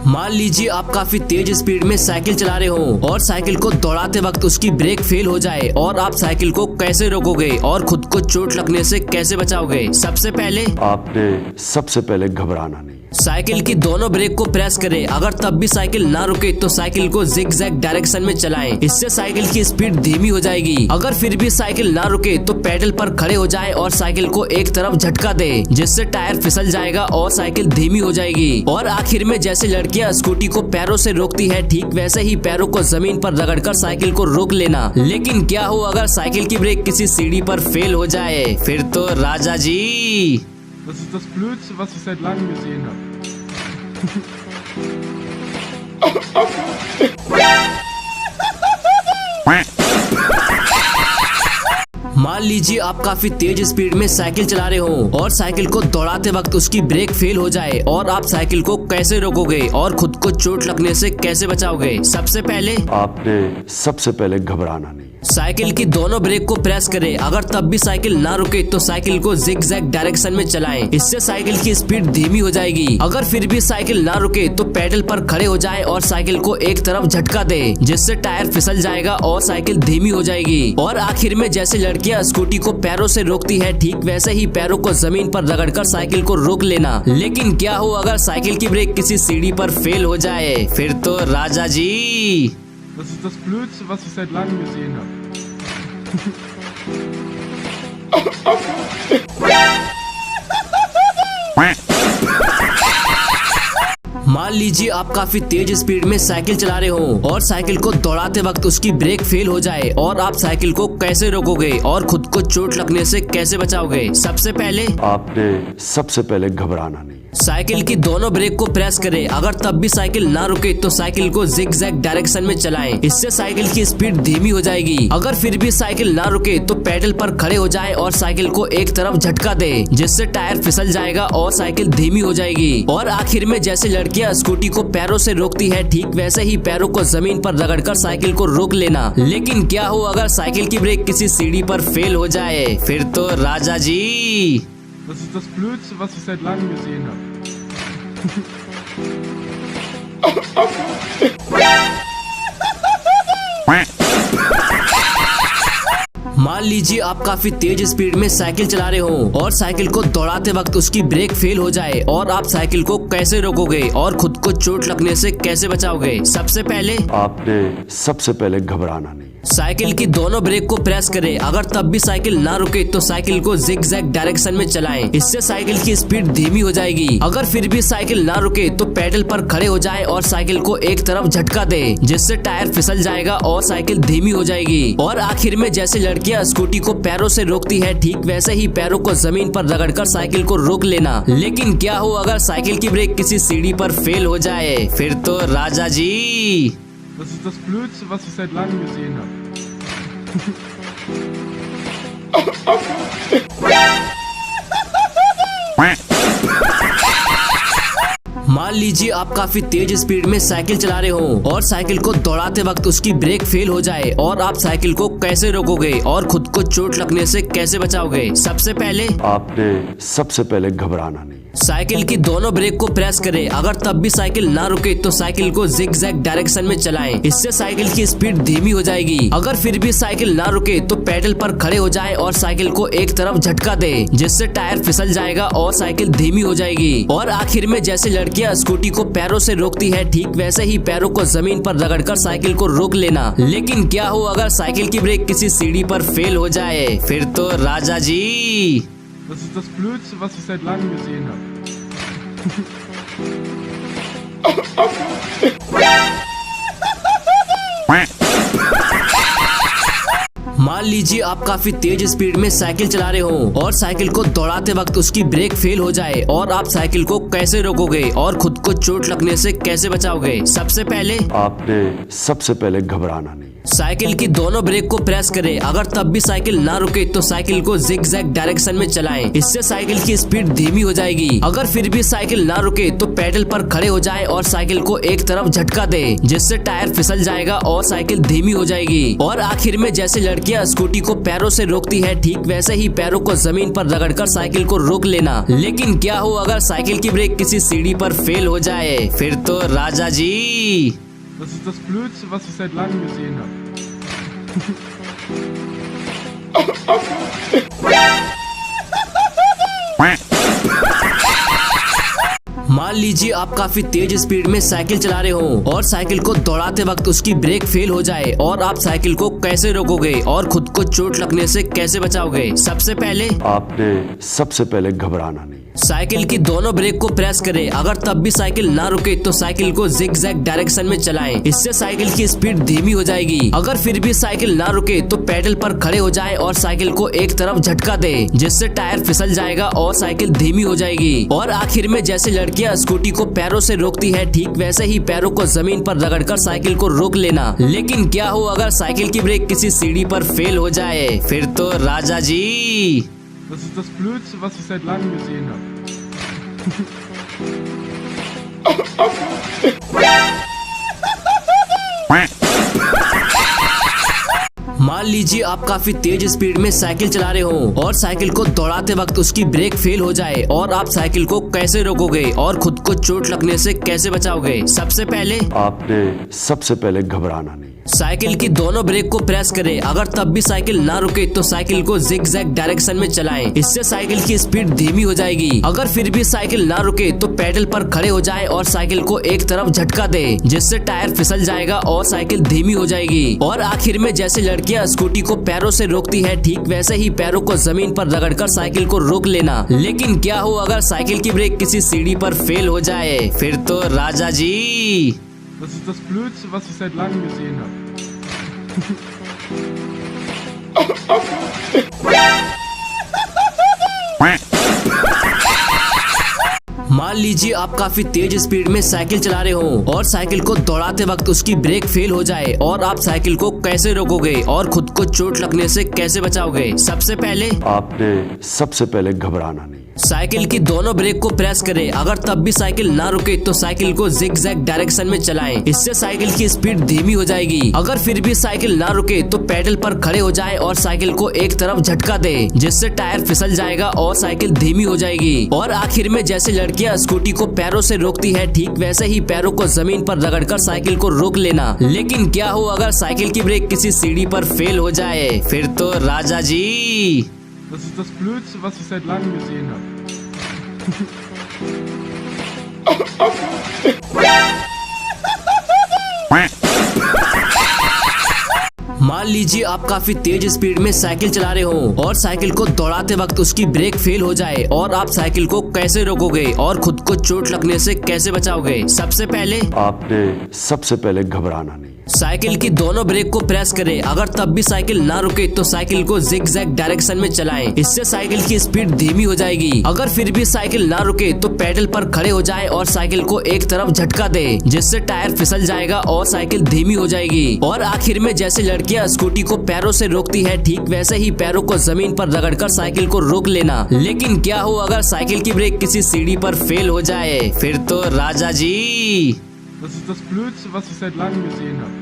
मान लीजिए आप काफी तेज स्पीड में साइकिल चला रहे हो और साइकिल को दौड़ाते वक्त उसकी ब्रेक फेल हो जाए और आप साइकिल को कैसे रोकोगे और खुद को चोट लगने से कैसे बचाओगे। सबसे पहले आपने घबराना नहीं है। साइकिल की दोनों ब्रेक को प्रेस करें। अगर तब भी साइकिल ना रुके तो साइकिल को जिग-जैग डायरेक्शन में चलाएं। इससे साइकिल की स्पीड धीमी हो जाएगी। अगर फिर भी साइकिल ना रुके तो पेडल पर खड़े हो जाएं और साइकिल को एक तरफ झटका दें, जिससे टायर फिसल जाएगा और साइकिल धीमी हो जाएगी। और आखिर में जैसे लड़कियां स्कूटी को पैरों से रोकती है, ठीक वैसे ही पैरों को जमीन पर रगड़कर साइकिल को रोक लेना। लेकिन क्या हो अगर साइकिल की ब्रेक किसी सीढ़ी पर फेल हो जाए, फिर तो राजा जी। Das ist das Blödste, was ich seit langem gesehen habe. मान लीजिए आप काफी तेज स्पीड में साइकिल चला रहे हो और साइकिल को दौड़ाते वक्त उसकी ब्रेक फेल हो जाए और आप साइकिल को कैसे रोकोगे और खुद को चोट लगने से कैसे बचाओगे। सबसे पहले घबराना नहीं है। साइकिल की दोनों ब्रेक को प्रेस करें। अगर तब भी साइकिल ना रुके तो साइकिल को जिग-जैग डायरेक्शन में चलाएं। इससे साइकिल की स्पीड धीमी हो जाएगी। अगर फिर भी साइकिल ना रुके तो पेडल पर खड़े हो जाएं और साइकिल को एक तरफ झटका दें, जिससे टायर फिसल जाएगा और साइकिल धीमी हो जाएगी। और आखिर में जैसे लड़कियां स्कूटी को पैरों से रोकती है, ठीक वैसे ही पैरों को जमीन पर रगड़कर साइकिल को रोक लेना। लेकिन क्या हो अगर साइकिल की ब्रेक किसी सीढ़ी पर फेल हो जाए, फिर तो राजा जी। Das ist das Blödste, was ich seit langem gesehen habe. मान लीजिए आप काफी तेज स्पीड में साइकिल चला रहे हो और साइकिल को दौड़ाते वक्त उसकी ब्रेक फेल हो जाए और आप साइकिल को कैसे रोकोगे और खुद को चोट लगने से कैसे बचाओगे। सबसे पहले घबराना नहीं है। साइकिल की दोनों ब्रेक को प्रेस करें। अगर तब भी साइकिल ना रुके तो साइकिल को जिग-जैग डायरेक्शन में चलाएं। इससे साइकिल की स्पीड धीमी हो जाएगी। अगर फिर भी साइकिल ना रुके तो पेडल पर खड़े हो जाएं और साइकिल को एक तरफ झटका दें, जिससे टायर फिसल जाएगा और साइकिल धीमी हो जाएगी। और आखिर में जैसे लड़कियां स्कूटी को पैरों से रोकती है, ठीक वैसे ही पैरों को जमीन पर रगड़कर साइकिल को रोक लेना। लेकिन क्या हो अगर साइकिल की ब्रेक किसी सीढ़ी पर फेल हो जाए, फिर तो राजा जी। Das ist das Blödste, was ich seit langem gesehen habe. मान लीजिए आप काफी तेज स्पीड में साइकिल चला रहे हो और साइकिल को दौड़ाते वक्त उसकी ब्रेक फेल हो जाए और आप साइकिल को कैसे रोकोगे और खुद को चोट लगने से कैसे बचाओगे। सबसे पहले घबराना नहीं है। साइकिल की दोनों ब्रेक को प्रेस करें। अगर तब भी साइकिल ना रुके तो साइकिल को जिग-जैग डायरेक्शन में चलाएं। इससे साइकिल की स्पीड धीमी हो जाएगी। अगर फिर भी साइकिल ना रुके तो पेडल पर खड़े हो जाएं और साइकिल को एक तरफ झटका दें, जिससे टायर फिसल जाएगा और साइकिल धीमी हो जाएगी। और आखिर में जैसे लड़कियां स्कूटी को पैरों से रोकती है, ठीक वैसे ही पैरों को जमीन पर रगड़कर साइकिल को रोक लेना। लेकिन क्या हो अगर साइकिल की ब्रेक किसी सीढ़ी पर फेल हो जाए, फिर तो राजा जी। Das ist das Blödste, was ich seit langem gesehen habe. मान लीजिए आप काफी तेज स्पीड में साइकिल चला रहे हो और साइकिल को दौड़ाते वक्त उसकी ब्रेक फेल हो जाए और आप साइकिल को कैसे रोकोगे और खुद को चोट लगने से कैसे बचाओगे। सबसे पहले घबराना नहीं है। साइकिल की दोनों ब्रेक को प्रेस करें। अगर तब भी साइकिल ना रुके तो साइकिल को जिग-जैग डायरेक्शन में चलाएं। इससे साइकिल की स्पीड धीमी हो जाएगी। अगर फिर भी साइकिल ना रुके तो पेडल पर खड़े हो जाएं और साइकिल को एक तरफ झटका दें, जिससे टायर फिसल जाएगा और साइकिल धीमी हो जाएगी। और आखिर में जैसे लड़कियां स्कूटी को पैरों से रोकती है, ठीक वैसे ही पैरों को जमीन पर रगड़कर साइकिल को रोक लेना। लेकिन क्या हो अगर साइकिल की ब्रेक किसी सीढ़ी पर फेल हो जाए, फिर तो राजा जी। Das ist das Blödste, was ich seit langem gesehen habe. मान लीजिए आप काफी तेज स्पीड में साइकिल चला रहे हो और साइकिल को दौड़ाते वक्त उसकी ब्रेक फेल हो जाए और आप साइकिल को कैसे रोकोगे और खुद को चोट लगने से कैसे बचाओगे। सबसे पहले घबराना नहीं है। साइकिल की दोनों ब्रेक को प्रेस करें। अगर तब भी साइकिल ना रुके तो साइकिल को जिग जैग डायरेक्शन में चलाएं। इससे साइकिल की स्पीड धीमी हो जाएगी। अगर फिर भी साइकिल ना रुके तो पैडल पर खड़े हो जाएं और साइकिल को एक तरफ झटका दें, जिससे टायर फिसल जाएगा और साइकिल धीमी हो जाएगी। और आखिर में जैसे लड़कियां स्कूटी को पैरों से रोकती है, ठीक वैसे ही पैरों को जमीन पर रगड़कर साइकिल को रोक लेना। लेकिन क्या हो अगर साइकिल की ब्रेक किसी सीढ़ी पर फेल हो जाए, फिर तो राजा जी। Das ist das Blödste, was ich seit langem gesehen habe. मान लीजिए आप काफी तेज स्पीड में साइकिल चला रहे हो और साइकिल को दौड़ाते वक्त उसकी ब्रेक फेल हो जाए, और आप साइकिल को कैसे रोकोगे और खुद को चोट लगने से कैसे बचाओगे? सबसे पहले सबसे पहले घबराना नहीं। साइकिल की दोनों ब्रेक को प्रेस करें। अगर तब भी साइकिल ना रुके तो साइकिल को जिग जैग डायरेक्शन में चलाएं। इससे साइकिल की स्पीड धीमी हो जाएगी। अगर फिर भी साइकिल ना रुके तो पैडल पर खड़े हो जाएं और साइकिल को एक तरफ झटका दें, जिससे टायर फिसल जाएगा और साइकिल धीमी हो जाएगी। और आखिर में जैसे लड़कियां स्कूटी को पैरों से रोकती है, ठीक वैसे ही पैरों को जमीन पर रगड़कर साइकिल को रोक लेना। लेकिन क्या हो अगर साइकिल की ब्रेक किसी सीढ़ी पर फेल हो जाए, फिर तो राजा जी। Das ist das Blödste, was ich seit langem gesehen habe. मान लीजिए आप काफी तेज स्पीड में साइकिल चला रहे हो और साइकिल को दौड़ाते वक्त उसकी ब्रेक फेल हो जाए, और आप साइकिल को कैसे रोकोगे और खुद को चोट लगने से कैसे बचाओगे? सबसे पहले घबराना नहीं। साइकिल की दोनों ब्रेक को प्रेस करें। अगर तब भी साइकिल ना रुके तो साइकिल को जिग जैग डायरेक्शन में चलाएं। इससे साइकिल की स्पीड धीमी हो जाएगी। अगर फिर भी साइकिल ना रुके तो पैडल पर खड़े हो जाएं और साइकिल को एक तरफ झटका दें, जिससे टायर फिसल जाएगा और साइकिल धीमी हो जाएगी। और आखिर में जैसे लड़कियां स्कूटी को पैरों से रोकती है, ठीक वैसे ही पैरों को जमीन पर रगड़कर साइकिल को रोक लेना। लेकिन क्या हो अगर साइकिल की ब्रेक किसी सीढ़ी पर फेल हो जाए, फिर तो राजा जी। Das ist das Blödste, was ich seit langem gesehen habe. मान लीजिए आप काफी तेज स्पीड में साइकिल चला रहे हो और साइकिल को दौड़ाते वक्त उसकी ब्रेक फेल हो जाए, और आप साइकिल को कैसे रोकोगे और खुद को चोट लगने से कैसे बचाओगे? सबसे पहले घबराना नहीं। साइकिल की दोनों ब्रेक को प्रेस करें। अगर तब भी साइकिल ना रुके तो साइकिल को जिग जैग डायरेक्शन में चलाएं। इससे साइकिल की स्पीड धीमी हो जाएगी। अगर फिर भी साइकिल ना रुके तो पैडल पर खड़े हो जाएं और साइकिल को एक तरफ झटका दें, जिससे टायर फिसल जाएगा और साइकिल धीमी हो जाएगी। और आखिर में जैसे लड़कियां स्कूटी को पैरों से रोकती है, ठीक वैसे ही पैरों को जमीन पर रगड़कर साइकिल को रोक लेना। लेकिन क्या हो अगर साइकिल की ब्रेक किसी सीढ़ी पर फेल हो जाए, फिर तो राजा जी। Das ist das Blödste, was ich seit langem gesehen habe. मान लीजिए आप काफी तेज स्पीड में साइकिल चला रहे हो और साइकिल को दौड़ाते वक्त उसकी ब्रेक फेल हो जाए, और आप साइकिल को कैसे रोकोगे और खुद को चोट लगने से कैसे बचाओगे? सबसे पहले घबराना नहीं। साइकिल की दोनों ब्रेक को प्रेस करें। अगर तब भी साइकिल ना रुके तो साइकिल को जिग जैग डायरेक्शन में चलाएं। इससे साइकिल की स्पीड धीमी हो जाएगी। अगर फिर भी साइकिल ना रुके तो पैडल पर खड़े हो जाएं और साइकिल को एक तरफ झटका दें, जिससे टायर फिसल जाएगा और साइकिल धीमी हो जाएगी। और आखिर में जैसे लड़कियां स्कूटी को पैरों से रोकती है, ठीक वैसे ही पैरों को जमीन पर रगड़कर साइकिल को रोक लेना। लेकिन क्या हो अगर साइकिल की ब्रेक किसी सीढ़ी पर फेल हो जाए, फिर तो राजा जी। Das ist das Blödste, was ich seit langem gesehen habe.